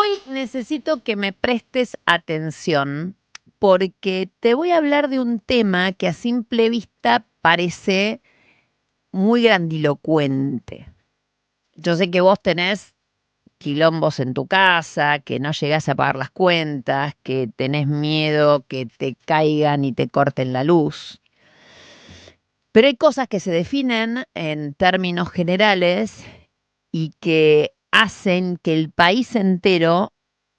Hoy necesito que me prestes atención porque te voy a hablar de un tema que a simple vista parece muy grandilocuente. Yo sé que vos tenés quilombos en tu casa, que no llegás a pagar las cuentas, que tenés miedo que te caigan y te corten la luz. Pero hay cosas que se definen en términos generales y que hacen que el país entero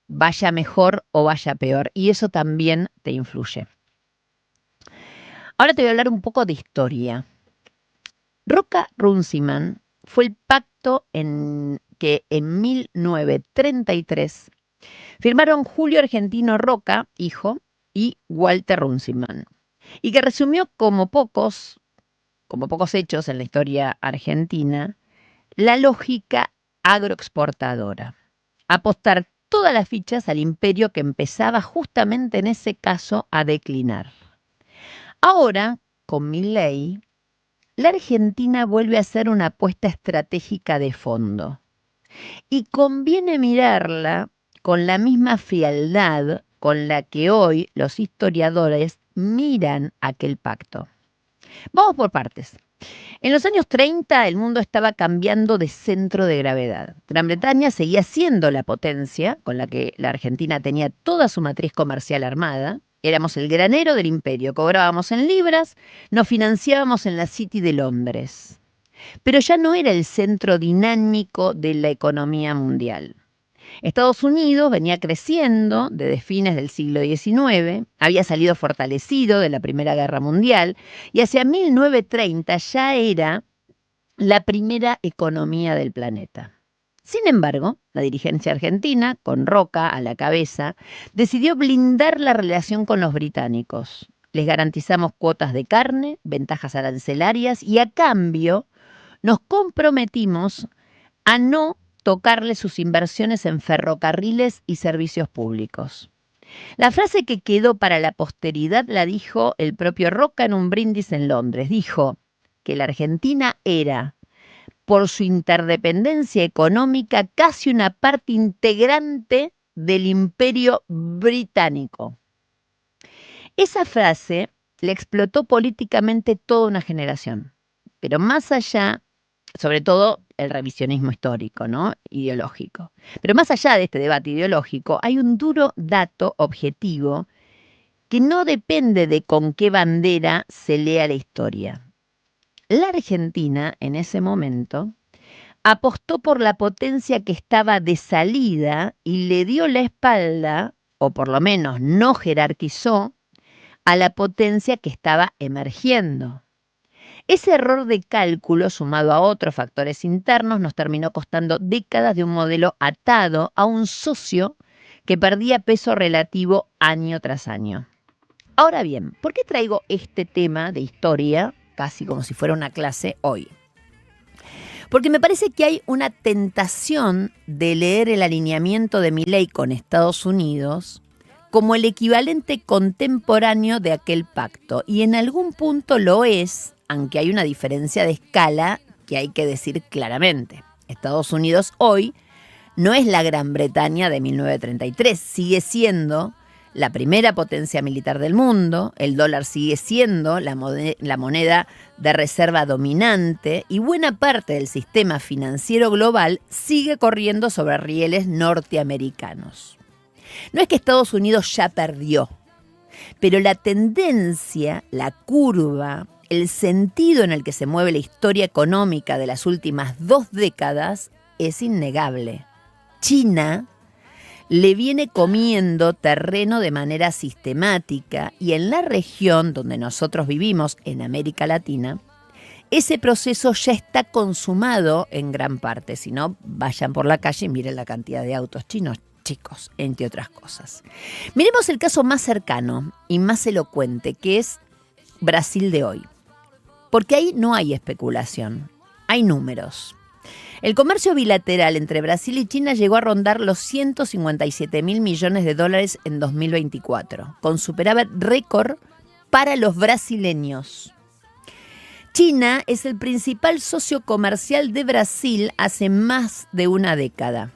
vaya mejor o vaya peor. Y eso también te influye. Ahora te voy a hablar un poco de historia. Roca-Runciman fue el pacto que en 1933 firmaron Julio Argentino Roca, hijo, y Walter Runciman. Y que resumió como pocos hechos en la historia argentina, la lógica agroexportadora. Apostar todas las fichas al imperio que empezaba justamente en ese caso a declinar. Ahora, con Milei, la Argentina vuelve a ser una apuesta estratégica de fondo. Y conviene mirarla con la misma frialdad con la que hoy los historiadores miran aquel pacto. Vamos por partes. En los años 30 el mundo estaba cambiando de centro de gravedad. Gran Bretaña seguía siendo la potencia con la que la Argentina tenía toda su matriz comercial armada. Éramos el granero del imperio, cobrábamos en libras, nos financiábamos en la City de Londres. Pero ya no era el centro dinámico de la economía mundial. Estados Unidos venía creciendo desde fines del siglo XIX, había salido fortalecido de la Primera Guerra Mundial y hacia 1930 ya era la primera economía del planeta. Sin embargo, la dirigencia argentina, con Roca a la cabeza, decidió blindar la relación con los británicos. Les garantizamos cuotas de carne, ventajas arancelarias y a cambio nos comprometimos a no tocarle sus inversiones en ferrocarriles y servicios públicos. La frase que quedó para la posteridad la dijo el propio Roca en un brindis en Londres. Dijo que la Argentina era, por su interdependencia económica, casi una parte integrante del imperio británico. Esa frase le explotó políticamente toda una generación, pero más allá, sobre todo el revisionismo histórico, ¿no? Ideológico. Pero más allá de este debate ideológico, hay un duro dato objetivo que no depende de con qué bandera se lea la historia. La Argentina, en ese momento, apostó por la potencia que estaba de salida y le dio la espalda, o por lo menos no jerarquizó, a la potencia que estaba emergiendo. Ese error de cálculo, sumado a otros factores internos, nos terminó costando décadas de un modelo atado a un socio que perdía peso relativo año tras año. Ahora bien, ¿por qué traigo este tema de historia, casi como si fuera una clase, hoy? Porque me parece que hay una tentación de leer el alineamiento de Milei con Estados Unidos como el equivalente contemporáneo de aquel pacto, y en algún punto lo es, aunque hay una diferencia de escala que hay que decir claramente. Estados Unidos hoy no es la Gran Bretaña de 1933, sigue siendo la primera potencia militar del mundo, el dólar sigue siendo la moneda de reserva dominante y buena parte del sistema financiero global sigue corriendo sobre rieles norteamericanos. No es que Estados Unidos ya perdió, pero la tendencia, la curva, el sentido en el que se mueve la historia económica de las últimas 2 décadas es innegable. China le viene comiendo terreno de manera sistemática y en la región donde nosotros vivimos, en América Latina, ese proceso ya está consumado en gran parte. Si no, vayan por la calle y miren la cantidad de autos chinos, chicos, entre otras cosas. Miremos el caso más cercano y más elocuente, que es Brasil de hoy. Porque ahí no hay especulación, hay números. El comercio bilateral entre Brasil y China llegó a rondar los 157.000 millones de dólares en 2024, con superávit récord para los brasileños. China es el principal socio comercial de Brasil hace más de una década.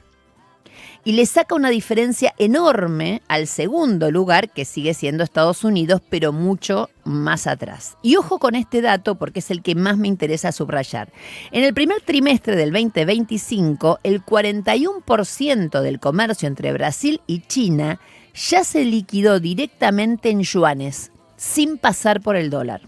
y le saca una diferencia enorme al segundo lugar, que sigue siendo Estados Unidos, pero mucho más atrás. Y ojo con este dato porque es el que más me interesa subrayar. En el primer trimestre del 2025, el 41% del comercio entre Brasil y China ya se liquidó directamente en yuanes, sin pasar por el dólar.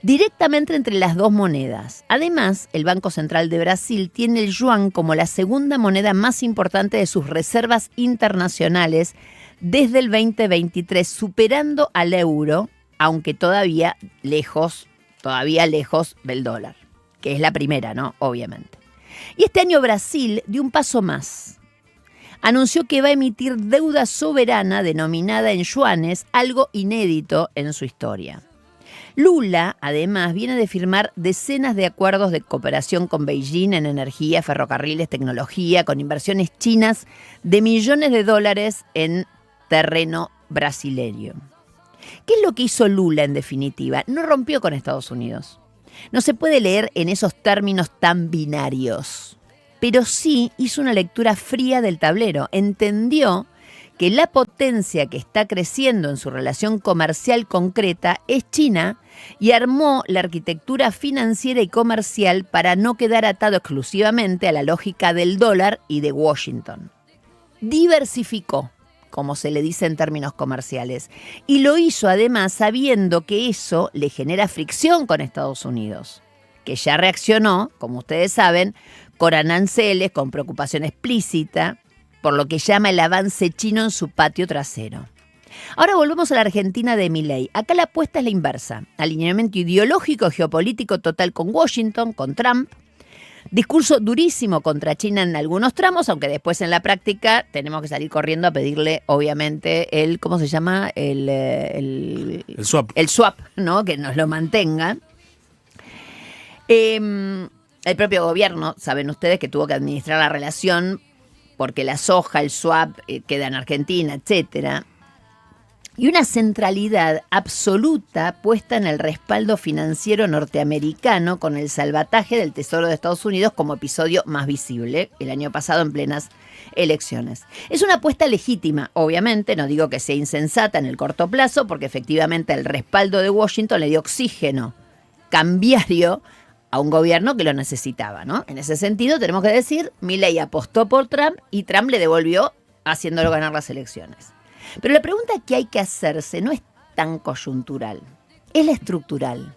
Directamente entre las dos monedas. Además, el Banco Central de Brasil tiene el yuan como la segunda moneda más importante de sus reservas internacionales desde el 2023, superando al euro, aunque todavía lejos del dólar, que es la primera, ¿no? Obviamente. Y este año Brasil dio un paso más. Anunció que va a emitir deuda soberana denominada en yuanes, algo inédito en su historia. Lula, además, viene de firmar decenas de acuerdos de cooperación con Beijing en energía, ferrocarriles, tecnología, con inversiones chinas de millones de dólares en terreno brasileño. ¿Qué es lo que hizo Lula en definitiva? No rompió con Estados Unidos. No se puede leer en esos términos tan binarios, pero sí hizo una lectura fría del tablero. Entendió que la potencia que está creciendo en su relación comercial concreta es China y armó la arquitectura financiera y comercial para no quedar atado exclusivamente a la lógica del dólar y de Washington. Diversificó, como se le dice en términos comerciales, y lo hizo además sabiendo que eso le genera fricción con Estados Unidos, que ya reaccionó, como ustedes saben, con aranceles, con preocupación explícita, por lo que llama el avance chino en su patio trasero. Ahora volvemos a la Argentina de Milei. Acá la apuesta es la inversa. Alineamiento ideológico, geopolítico total con Washington, con Trump. Discurso durísimo contra China en algunos tramos, aunque después en la práctica tenemos que salir corriendo a pedirle, obviamente, ¿cómo se llama? El swap. El swap, ¿no? Que nos lo mantengan. El propio gobierno, saben ustedes, que tuvo que administrar la relación porque la soja, el swap, queda en Argentina, etcétera. Y una centralidad absoluta puesta en el respaldo financiero norteamericano con el salvataje del Tesoro de Estados Unidos como episodio más visible el año pasado en plenas elecciones. Es una apuesta legítima, obviamente, no digo que sea insensata en el corto plazo, porque efectivamente el respaldo de Washington le dio oxígeno cambiario a un gobierno que lo necesitaba, ¿no? En ese sentido tenemos que decir, Milei apostó por Trump y Trump le devolvió haciéndolo ganar las elecciones. Pero la pregunta que hay que hacerse no es tan coyuntural, es la estructural.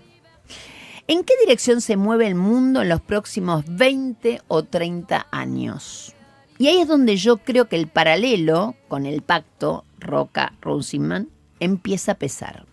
¿En qué dirección se mueve el mundo en los próximos 20 o 30 años? Y ahí es donde yo creo que el paralelo con el pacto Roca-Runciman empieza a pesar.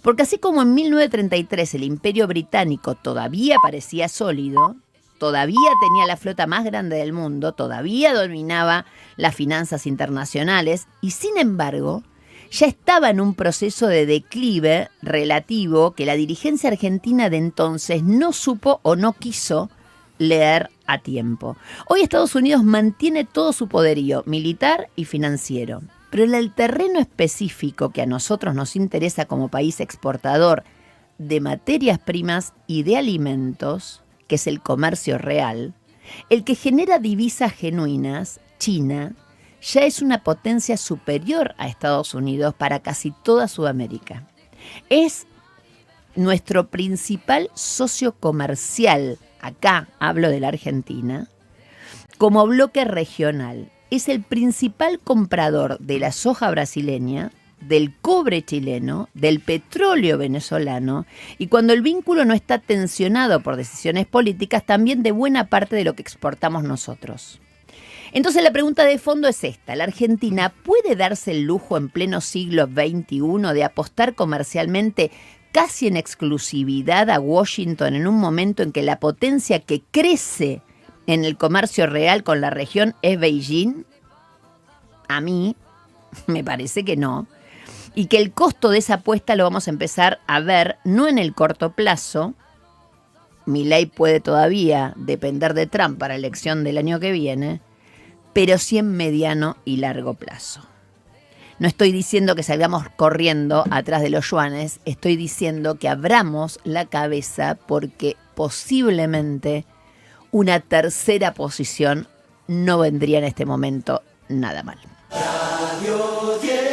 Porque así como en 1933 el Imperio Británico todavía parecía sólido, todavía tenía la flota más grande del mundo, todavía dominaba las finanzas internacionales y sin embargo ya estaba en un proceso de declive relativo que la dirigencia argentina de entonces no supo o no quiso leer a tiempo. Hoy Estados Unidos mantiene todo su poderío militar y financiero, pero en el terreno específico que a nosotros nos interesa como país exportador de materias primas y de alimentos, que es el comercio real, el que genera divisas genuinas, China, ya es una potencia superior a Estados Unidos para casi toda Sudamérica. Es nuestro principal socio comercial, acá hablo de la Argentina, como bloque regional. Es el principal comprador de la soja brasileña, del cobre chileno, del petróleo venezolano y cuando el vínculo no está tensionado por decisiones políticas, también de buena parte de lo que exportamos nosotros. Entonces la pregunta de fondo es esta: ¿la Argentina puede darse el lujo en pleno siglo XXI de apostar comercialmente casi en exclusividad a Washington en un momento en que la potencia que crece en el comercio real con la región es Beijing? A mí me parece que no. Y que el costo de esa apuesta lo vamos a empezar a ver no en el corto plazo. Milei puede todavía depender de Trump para la elección del año que viene, pero sí en mediano y largo plazo. No estoy diciendo que salgamos corriendo atrás de los yuanes, estoy diciendo que abramos la cabeza porque posiblemente una tercera posición no vendría en este momento nada mal. Radio 10.